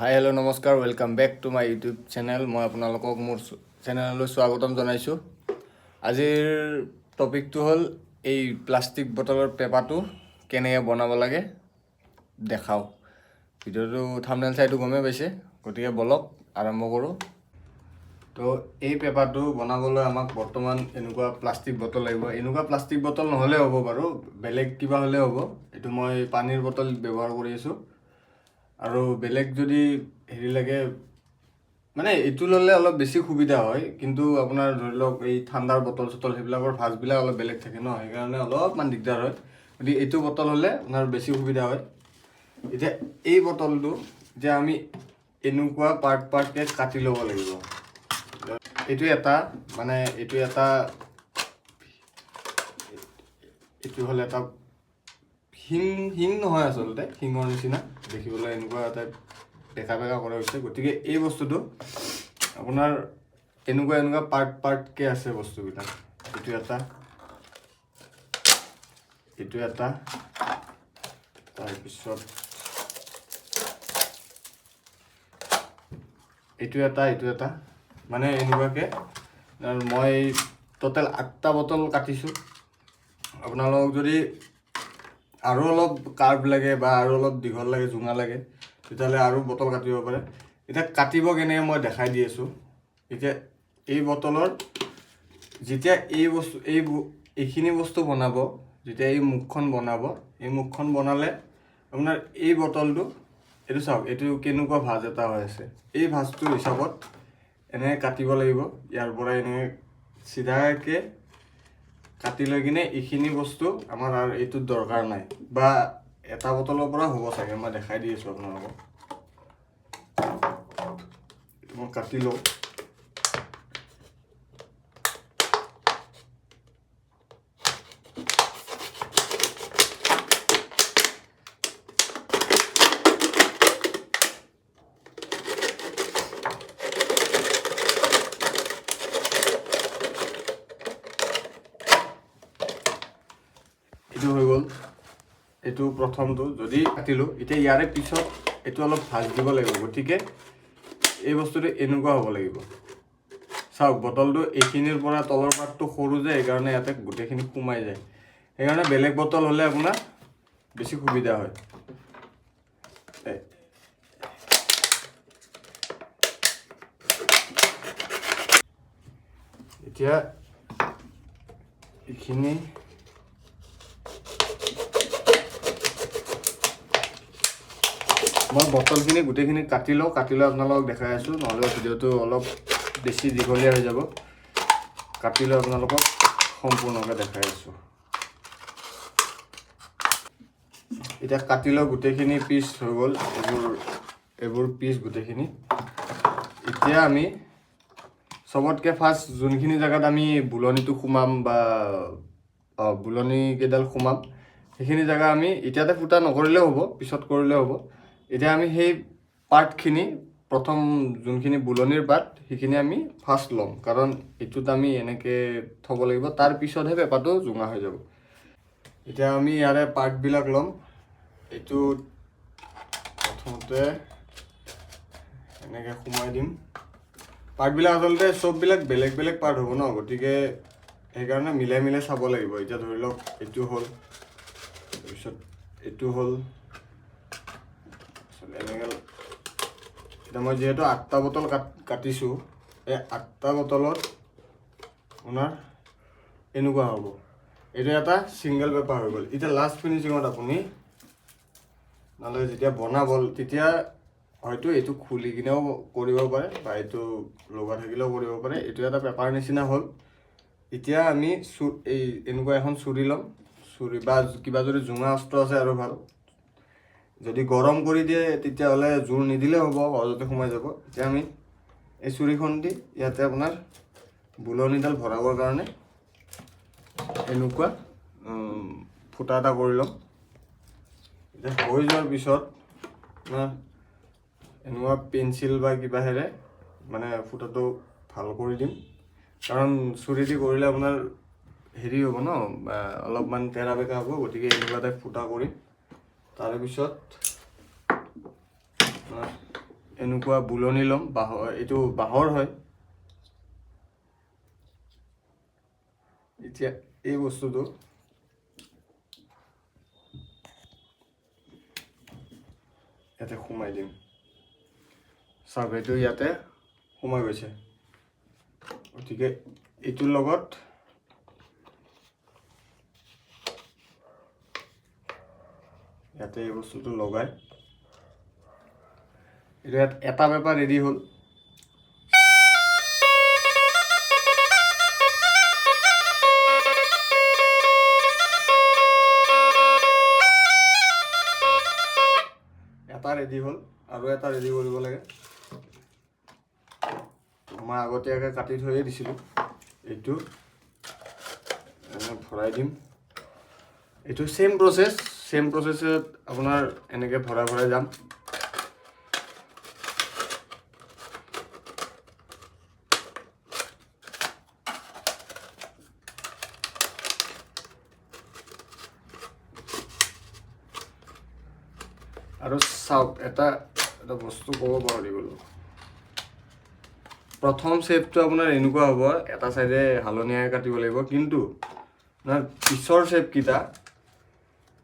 হাই hello' নমস্কাৰ welcome back to my YouTube channel. মই আপোনালোকক মোৰ চেনেললৈ স্বাগতম জনাইছোঁ। আজিৰ টপিকটো হ'ল এই প্লাষ্টিক বটলৰ পেপাৰটো কেনেকৈ বনাব লাগে দেখাওঁ। ভিডিঅ'টো থাম্বনেইল চাইটো গমেই পাইছে, গতিকে বলক আৰম্ভ কৰোঁ। তো এই পেপাৰটো বনাবলৈ আমাক বৰ্তমান এনেকুৱা প্লাষ্টিক বটল লাগিব। এনেকুৱা প্লাষ্টিক বটল নহ'লে হ'ব বাৰু, বেলেগ কিবা হ'লে হ'ব। এইটো মই পানীৰ বটল ব্যৱহাৰ কৰি আছোঁ। আৰু বেলেগ যদি হেৰি লাগে মানে এইটো ল'লে অলপ বেছি সুবিধা হয়, কিন্তু আপোনাৰ ধৰি লওক এই ঠাণ্ডাৰ বটল চটল সেইবিলাকৰ ভাঁজবিলাক অলপ বেলেগ থাকে ন, সেইকাৰণে অলপমান দিগদাৰ হয়। গতিকে এইটো বটল হ'লে আপোনাৰ বেছি সুবিধা হয়। এতিয়া এই বটলটো যে আমি এনেকুৱা পাৰ্টকৈ কাটি ল'ব লাগিব। এইটো এটা মানে এইটো হ'ল এটা শিং নহয়, আচলতে শিঙৰ নিচিনা দেখিবলৈ এনেকুৱা এটা বেকা কৰা হৈছে। গতিকে এই বস্তুটো আপোনাৰ এনেকুৱা পাৰ্টকৈ আছে বস্তুবিলাক। এইটো এটা তাৰপিছত এইটো এটা মানে এনেকুৱাকৈ মই টোটেল 8টা বটল কাটিছোঁ। আপোনালোকক যদি আৰু অলপ কাৰ্ভ লাগে বা আৰু অলপ দীঘল লাগে, জোঙা লাগে, তেতিয়াহ'লে আৰু বটল কাটিব পাৰে। এতিয়া কাটিব কেনেকৈ মই দেখাই দি আছোঁ। এতিয়া এই বটলৰ যেতিয়া এইখিনি বস্তু বনাব, যেতিয়া এই মুখখন বনাব, এই মুখখন বনালে আপোনাৰ এই বটলটো এইটো চাওক, এইটো কেনেকুৱা ভাঁজ এটা হৈ আছে। এই ভাঁজটোৰ হিচাপত এনেকৈ কাটিব লাগিব। ইয়াৰ পৰা এনেকৈ চিধাকৈ কাটি লৈ কিনে এইখিনি বস্তু আমাৰ আৰু এইটোত দৰকাৰ নাই, বা এটা বটলৰ পৰা হ'ব চাগে। মই দেখাই দি আছোঁ আপোনালোকক। মই কাটি লওঁ। এইটো হৈ গ'ল, এইটো প্ৰথমটো যদি কাটিলোঁ। এতিয়া ইয়াৰে পিছত এইটো অলপ ভাঁজ দিব লাগিব। গতিকে এই বস্তুটো এনেকুৱা হ'ব লাগিব। চাওক, বটলটো এইখিনিৰ পৰা তলৰ পাৰ্টটো সৰু যে, সেইকাৰণে ইয়াতে গোটেইখিনি সোমাই যায়। সেইকাৰণে বেলেগ বটল হ'লে আপোনাৰ বেছি সুবিধা হয়। এতিয়া এইখিনি মই বটলখিনি গোটেইখিনি কাটি লৈ আপোনালোকক দেখাই আছোঁ, নহ'লে ভিডিঅ'টো অলপ বেছি দীঘলীয়া হৈ যাব। কাটি লৈ আপোনালোকক সম্পূৰ্ণকৈ দেখাই আছোঁ। এতিয়া কাটি লৈ গোটেইখিনি পিচ হৈ গ'ল, এইবোৰ পিচ গোটেইখিনি। এতিয়া আমি চবতকৈ ফাৰ্ষ্ট যোনখিনি জেগাত আমি বুলনিটো সোমাম বা বুলনি কেইডাল সোমাম, সেইখিনি জেগা আমি এতিয়াতে ফুটা নকৰিলেও হ'ব, পিছত কৰিলেও হ'ব। এতিয়া আমি সেই পাৰ্টখিনি প্ৰথম যোনখিনি বুলনিৰ পাৰ্ট, সেইখিনি আমি ফাৰ্ষ্ট ল'ম, কাৰণ এইটোত আমি এনেকৈ থ'ব লাগিব। তাৰ পিছতহে পেপাৰটো জোঙা হৈ যাব। এতিয়া আমি ইয়াৰে পাৰ্টবিলাক ল'ম। এইটো প্ৰথমতে এনেকৈ সোমাই দিম। পাৰ্টবিলাক আচলতে চববিলাক বেলেগ বেলেগ পাৰ্ট হ'ব ন, গতিকে সেইকাৰণে মিলাই চাব লাগিব। এতিয়া ধৰি লওক এইটো হ'ল, তাৰপিছত এইটো হ'ল, এনেকৈ। এতিয়া মই যিহেতু 8টা বটল কাটিছোঁ, এই 8টা বটলত আপোনাৰ এনেকুৱা হ'ব। এইটো এটা ছিংগল পেপাৰ হৈ গ'ল। এতিয়া লাষ্ট ফিনিচিঙত আপুনি নহ'লে যেতিয়া বনাব, তেতিয়া হয়তো এইটো খুলি কিনেও কৰিব পাৰে, বা এইটো লগা থাকিলেও কৰিব পাৰে। এইটো এটা পেপাৰ নিচিনা হ'ল। এতিয়া আমি এই এনেকুৱা এখন চুৰি ল'ম। চুৰি বা কিবা যদি জোঙা অস্ত্ৰ আছে আৰু ভাল। যদি গৰম কৰি দিয়ে তেতিয়াহ'লে জোৰ নিদিলেও হ'ব, সহজতে সোমাই যাব। এতিয়া আমি এই চুৰিখন দি ইয়াতে আপোনাৰ বুলনিডাল ভৰাবৰ কাৰণে এনেকুৱা ফুটা এটা কৰি ল'ম। এতিয়া হৈ যোৱাৰ পিছত এনেকুৱা পেঞ্চিল বা কিবাহেৰে মানে ফুটাটো ভাল কৰি দিম, কাৰণ চুৰি দি কৰিলে আপোনাৰ হেৰি হ'ব ন, অলপমান তেৰা বেকা হ'ব। গতিকে এনেকুৱা এটা ফুটা কৰিম। তাৰপিছত এনেকুৱা বুলনি ল'ম বাঁহৰ, এইটো বাঁহৰ হয়। এতিয়া এই বস্তুটো ইয়াতে সোমাই দিম। চাওক এইটো ইয়াতে সোমাই গৈছে, গতিকে এইটোৰ লগত ইয়াতে এই বস্তুটো লগাই এইটো ইয়াত এটা পেপাৰ ৰেডি হ'ল। এটা ৰেডি হ'ল, আৰু এটা ৰেডি কৰিব লাগে। মই আগতীয়াকৈ কাটি থৈয়ে দিছিলোঁ। এইটো ভৰাই দিম। এইটো ছেম প্ৰচেছত আপোনাৰ এনেকৈ ভৰাই যাম। আৰু চাওক এটা বস্তু ক'ব পাহৰি গ'লোঁ। প্ৰথম শ্বেপটো আপোনাৰ এনেকুৱা হ'ব, এটা চাইডে হালধীয়াকৈ কাটিব লাগিব, কিন্তু আপোনাৰ পিছৰ শ্বেপকেইটা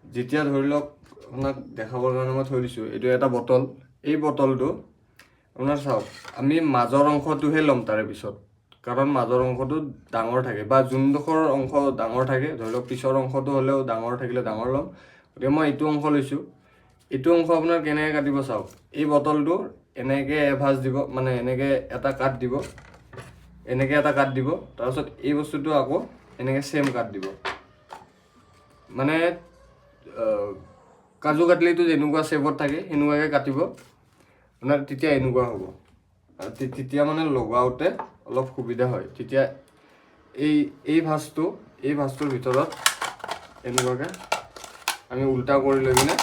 যেতিয়া ধৰি লওক আপোনাক দেখাবৰ কাৰণে মই থৈ দিছোঁ। এইটো এটা বটল, এই বটলটো আপোনাৰ চাওক আমি মাজৰ অংশটোহে ল'ম তাৰে পিছত, কাৰণ মাজৰ অংশটো ডাঙৰ থাকে বা যোনডোখৰ অংশ ডাঙৰ থাকে, ধৰি লওক পিছৰ অংশটো হ'লেও ডাঙৰ থাকিলে ডাঙৰ ল'ম। গতিকে মই এইটো অংশ লৈছোঁ। এইটো অংশ আপোনাৰ কেনেকৈ কাটিব চাওক, এই বটলটো এনেকৈ এভাঁজ দিব, মানে এনেকৈ এটা কাট দিব, এনেকৈ এটা কাট দিব, তাৰপিছত এই বস্তুটো আকৌ এনেকৈ ছেম কাট দিব। মানে কাজু কাটলিটো যেনেকুৱা শ্বেপত থাকে সেনেকুৱাকৈ কাটিব আপোনাৰ, তেতিয়া এনেকুৱা হ'ব। আৰু তেতিয়া মানে লগাওঁতে অলপ সুবিধা হয়। তেতিয়া এই ভাঁজটোৰ ভিতৰত এনেকুৱাকৈ আমি উল্টা কৰি লৈ কিনে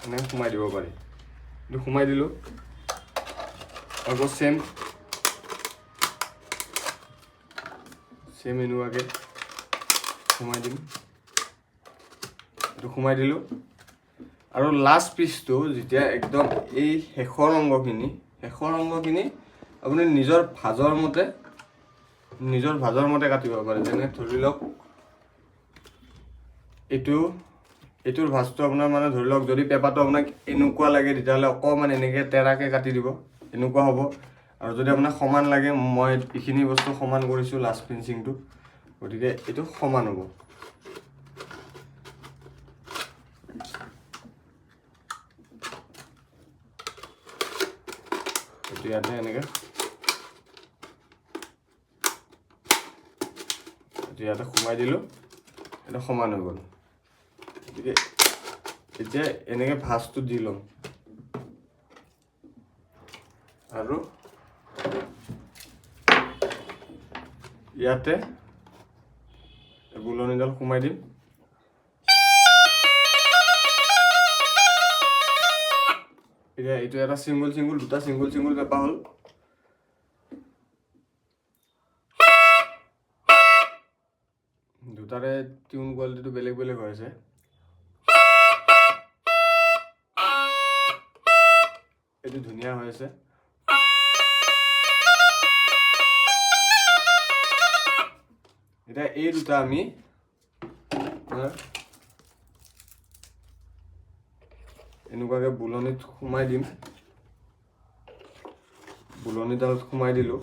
এনেকৈ সোমাই দিব পাৰি। এইটো সোমাই দিলোঁ, আকৌ ছেম এনেকুৱাকৈ সোমাই দিম। এইটো সোমাই দিলোঁ। আৰু লাষ্ট পিচটো যেতিয়া একদম এই শেষৰ অংগখিনি আপুনি নিজৰ ভাজৰ মতে কাটিব পাৰে। যেনে ধৰি লওক এইটোৰ ভাজটো আপোনাৰ মানে ধৰি লওক যদি পেপাৰটো আপোনাক এনেকুৱা লাগে তেতিয়াহ'লে অকণমান এনেকৈ তেৰাকৈ কাটি দিব, এনেকুৱা হ'ব। আৰু যদি আপোনাক সমান লাগে, মই এইখিনি বস্তু সমান কৰিছোঁ লাষ্ট ফিনিচিংটো, গতিকে এইটো সমান হ'ব। এইটো ইয়াতে এনেকৈ ইয়াতে সোমাই দিলোঁ, এটা সমান হৈ গ'ল। গতিকে এতিয়া এনেকৈ ভাঁজটো দি ল'ম, আৰু ইয়াতে বুলনিডাল সোমাই দিম। এতিয়া এইটো এটা দুটা চিংগুল পেপাৰ হ'ল। দুটাৰে টিউন কোৱালিটিটো বেলেগ বেলেগ হৈ আছে। এইটো ধুনীয়া হৈ আছে। এতিয়া এই দুটা আমি এনেকুৱাকৈ বুলনিত সোমাই দিম। বুলনিডালত সোমাই দিলোঁ।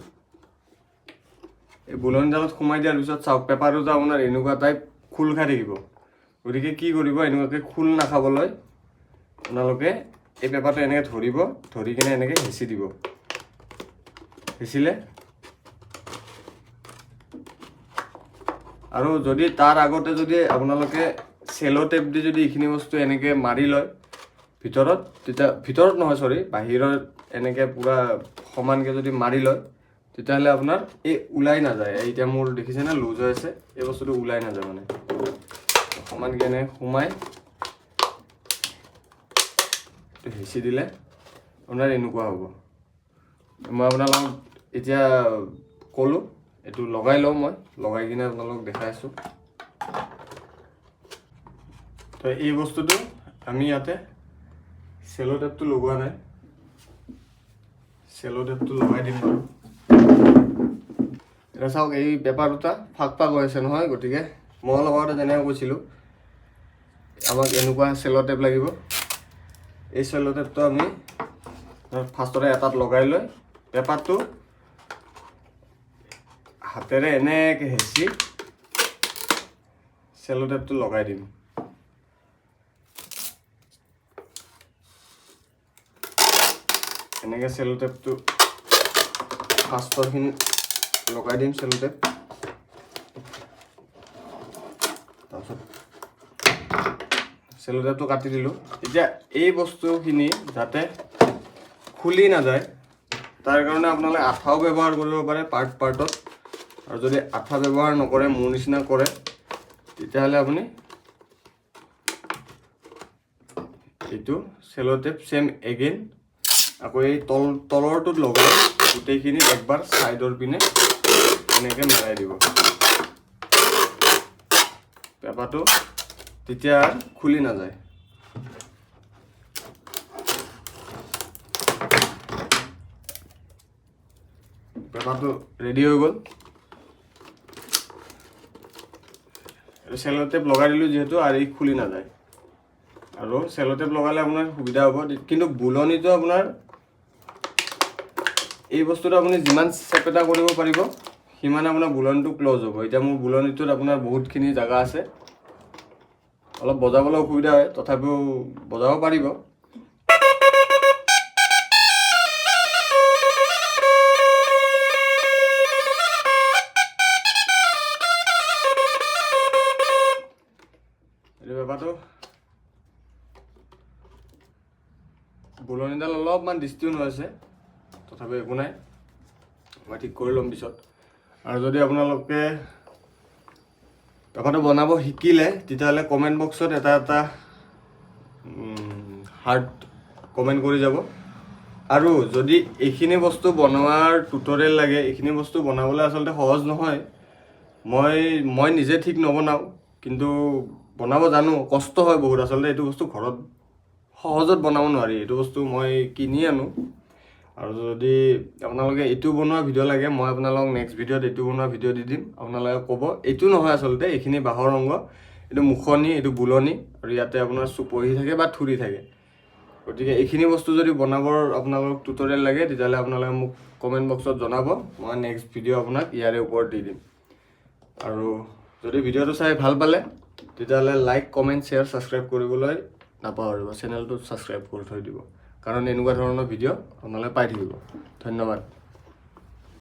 এই বুলনিডালত সোমাই দিয়াৰ পিছত চাওক পেপাৰটো আপোনাৰ এনেকুৱা টাইপ খোল খাই থাকিব। গতিকে কি কৰিব, এনেকুৱাকৈ খোল নাখাবলৈ আপোনালোকে এই পেপাৰটো এনেকৈ ধৰিব, ধৰি কিনে এনেকৈ হেঁচি দিব। হেঁচিলে, আৰু যদি তাৰ আগতে যদি আপোনালোকে চেলো টেপ দি যদি এইখিনি বস্তু এনেকৈ মাৰি লয় ভিতৰত, তেতিয়া বাহিৰত এনেকৈ পূৰা সমানকৈ যদি মাৰি লয়, তেতিয়াহ'লে আপোনাৰ এই ওলাই নাযায়। এতিয়া মোৰ দেখিছেনে লুজ হৈ আছে, এই বস্তুটো ওলাই নাযায়। মানে সমানকৈ এনেকৈ সোমাই হেঁচি দিলে আপোনাৰ এনেকুৱা হ'ব। মই আপোনালোকক এতিয়া ক'লোঁ, এইটো লগাই লওঁ, মই লগাই কিনে আপোনালোকক দেখাই আছোঁ। তো এই বস্তুটো আমি ইয়াতে চেলো টেপটো লগোৱা নাই, চেলো টেপটো লগাই দিম বাৰু এটা চাওক এই পেপাৰ দুটা ফাক ফাক হৈ আছে নহয় গতিকে মই লগাওঁতে যেনেকৈ কৈছিলোঁ আমাক এনেকুৱা চেলো টেপ লাগিব এই চেলো টেপটো আমি ফাৰ্ষ্টতে এটাত লগাই লৈ পেপাৰটো হাতেৰে এনেকৈ হেঁচি চেলো টেপটো লগাই দিম এনেকৈ চেলো টেপটো ফাৰ্ষ্টৰখিনি লগাই দিম চেলো টেপ তাৰপিছত চেলো টেপটো কাটি দিলোঁ এতিয়া এই বস্তুখিনি যাতে খুলি নাযায় তাৰ কাৰণে আপোনালোকে আঠাও ব্যৱহাৰ কৰিব পাৰে পাৰ্টত আৰু যদি আঠা ব্যৱহাৰ নকৰে মোৰ নিচিনা কৰে তেতিয়াহ'লে আপুনি এইটো চেলো টেপ চেম এগেইন আকৌ এই তলৰটোত লগাই গোটেইখিনি একবাৰ ছাইডৰ পিনে এনেকৈ মেৰাই দিব পেপাৰটো তেতিয়া খুলি নাযায় পেপাৰটো ৰেডি হৈ গ'ল চেলো টেপ লগাই দিলোঁ যিহেতু আৰু ই খুলি নাযায় আৰু চেলো টেপ লগালে আপোনাৰ সুবিধা হ'ব কিন্তু বুলনিটো আপোনাৰ এই বস্তুটো আপুনি যিমান চেপেটা কৰিব পাৰিব সিমান আপোনাৰ বুলনিটো ক্ল'জ হ'ব এতিয়া মোৰ বুলনিটোত আপোনাৰ বহুতখিনি জেগা আছে অলপ বজাবলৈ অসুবিধা হয় তথাপিও বজাব পাৰিব এই পেপাৰটো বুলনিডাল অলপমান ডিষ্টিউন হৈ আছে তথাপি একো নাই মই ঠিক কৰি ল'ম পিছত আৰু যদি আপোনালোকে পেপাৰটো বনাব শিকিলে তেতিয়াহ'লে কমেণ্ট বক্সত এটা হাৰ্ট কমেণ্ট কৰি যাব আৰু যদি এইখিনি বস্তু বনোৱাৰ টিউটৰিয়েল লাগে এইখিনি বস্তু বনাবলৈ আচলতে সহজ নহয় মই নিজে ঠিক নবনাওঁ কিন্তু বনাব জানো কষ্ট হয় বহুত আচলতে এইটো বস্তু ঘৰত সহজত বনাব নোৱাৰি এইটো বস্তু মই কিনি আনো আৰু যদি আপোনালোকে এইটো বনোৱা ভিডিঅ' লাগে মই আপোনালোকক নেক্সট ভিডিঅ'ত এইটো বনোৱা ভিডিঅ' দি দিম আপোনালোকে ক'ব এইটো নহয় আচলতে এইখিনি বাঁহৰ অংগ এইটো মুখনি এইটো বুলনি আৰু ইয়াতে আপোনাৰ চুপহি থাকে বা থুৰি থাকে গতিকে এইখিনি বস্তু যদি বনাবৰ আপোনালোকক টিউটৰিয়েল লাগে তেতিয়াহ'লে আপোনালোকে মোক কমেণ্ট বক্সত জনাব মই নেক্সট ভিডিঅ' আপোনাক ইয়াৰে ওপৰত দি দিম আৰু যদি ভিডিঅ'টো চাই ভাল পালে তেতিয়াহ'লে লাইক কমেণ্ট শ্বেয়াৰ ছাবস্ক্ৰাইব কৰিবলৈ নাপাহৰিব চেনেলটো ছাবস্ক্ৰাইব কৰি থৈ দিব কাৰণ এনেকুৱা ধৰণৰ ভিডিঅ' আপোনালোকে পাই থাকিব ধন্যবাদ